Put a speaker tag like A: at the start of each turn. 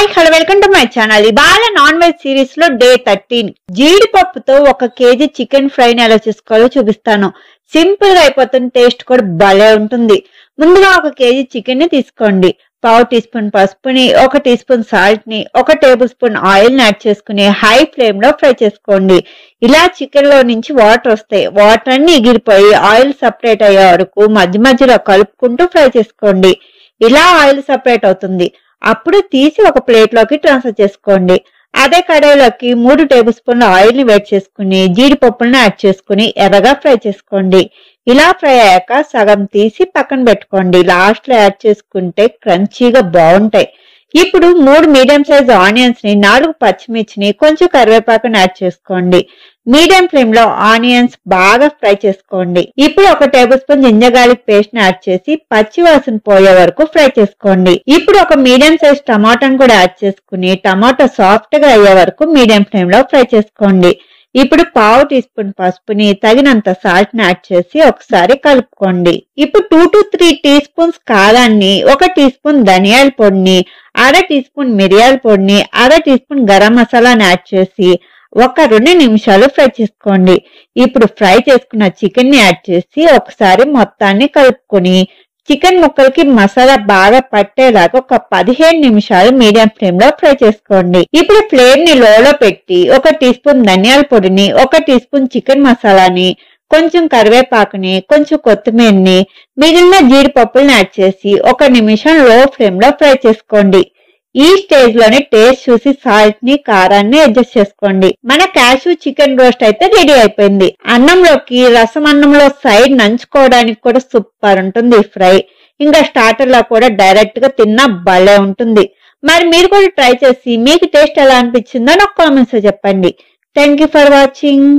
A: Hi hello welcome to my channel. ఇవాళ non veg series లో day 13 జీడిపప్పుతో 1 KG chicken ఫ్రైని ఎలా చేసుకోవాలో చూపిస్తాను. సింపుల్ గా అయిపోతుంది, టేస్ట్ కూడా భలే ఉంటుంది. ముందుగా 1 కేజీ చికెన్ ని తీసుకోండి. 1/2 టీ స్పూన్ పసుపుని, 1 టీ స్పూన్ సాల్ట్ ని, 1 టేబుల్ స్పూన్ ఆయిల్ ని యాడ్ చేసుకుని హై ఫ్లేమ్ లో ఫ్రై చేసుకోండి. ఇలా చికెన్ లో నుంచి వాటర్ వస్తాయి. వాటర్ అన్ని ఎగిరిపోయి ఆయిల్ సపరేట్ అయ్యే వరకు మధ్య మధ్యలో కలుపుకుంటూ ఫ్రై చేసుకోండి. ఇలా ఆయిల్ సపరేట్ అవుతుంది. అప్పుడు తీసి ఒక ప్లేట్ లోకి ట్రాన్స్ఫర్ చేసుకోండి. అదే కడాయిలోకి 3 టేబుల్ స్పూన్ల ఆయిల్ ని వేడి చేసుకుని జీడిపప్పులను యాడ్ చేసుకుని ఎర్రగా ఫ్రై చేసుకోండి. ఇలా ఫ్రై అయ్యాక సగం తీసి పక్కన పెట్టుకోండి. లాస్ట్ లో యాడ్ చేసుకుంటే క్రంచీగా బాగుంటాయి. ఇప్పుడు 3 మీడియం సైజ్ ఆనియన్స్ ని, 4 పచ్చిమిర్చిని, కొంచెం కరివేపాకుని యాడ్ చేసుకోండి. మీడియం ఫ్లేమ్ లో ఆనియన్స్ బాగా ఫ్రై చేసుకోండి. ఇప్పుడు 1 tablespoon ginger garlic paste ని యాడ్ చేసి పచ్చి వాసన పోయే వరకు ఫ్రై చేసుకోండి. ఇప్పుడు 1 మీడియం సైజ్ టమాటాను కూడా యాడ్ చేసుకుని టమాటా సాఫ్ట్ గా అయ్యే వరకు మీడియం ఫ్లేమ్ లో ఫ్రై చేసుకోండి. ఇప్పుడు 1/2 టీ స్పూన్ పసుపుని, తగినంత సాల్ట్ ని యాడ్ చేసి ఒకసారి కలుపుకోండి. ఇప్పుడు 2 to 3 టీ స్పూన్స్ కారాన్ని, 1 టీ స్పూన్ ధనియాల పొడిని, 1/2 టీ స్పూన్ మిరియాల పొడిని, 1/2 టీ స్పూన్ గరం మసాలాని యాడ్ చేసి 2 నిమిషాలు ఫ్రై చేసుకోండి. ఇప్పుడు ఫ్రై చేసుకున్న చికెన్ ని యాడ్ చేసి ఒకసారి మొత్తాన్ని కలుపుకొని చికెన్ ముక్కలకి మసాలా బాగా పట్టేలాగా 15 నిమిషాలు మీడియం ఫ్లేమ్ లో ఫ్రై చేసుకోండి. ఇప్పుడు ఫ్లేమ్ ని లోలో పెట్టి 1 టీ స్పూన్ ధనియాల పొడిని, 1 టీ స్పూన్ చికెన్ మసాలాని, కొంచెం కరివేపాకుని, కొంచెం కొత్తిమీరని, మిగిలిన జీడిపప్పులను యాడ్ చేసి 1 నిమిషం లో ఫ్లేమ్ లో ఫ్రై చేసుకోండి. ఈ స్టేజ్ లోనే టేస్ట్ చూసి సాల్ట్ ని, కారాన్ని అడ్జస్ట్ చేసుకోండి. మన క్యాషూ చికెన్ రోస్ట్ అయితే రెడీ అయిపోయింది. అన్నంలోకి, రసం అన్నంలో సైడ్ నంచుకోవడానికి కూడా సూపర్ ఉంటుంది ఈ ఫ్రై. ఇంకా స్టార్టర్ లో కూడా డైరెక్ట్ గా తిన్నా భలే ఉంటుంది. మరి మీరు కూడా ట్రై చేసి మీకు టేస్ట్ ఎలా అనిపించిందో నాకు కామెంట్స్ లో చెప్పండి. Thank you for watching.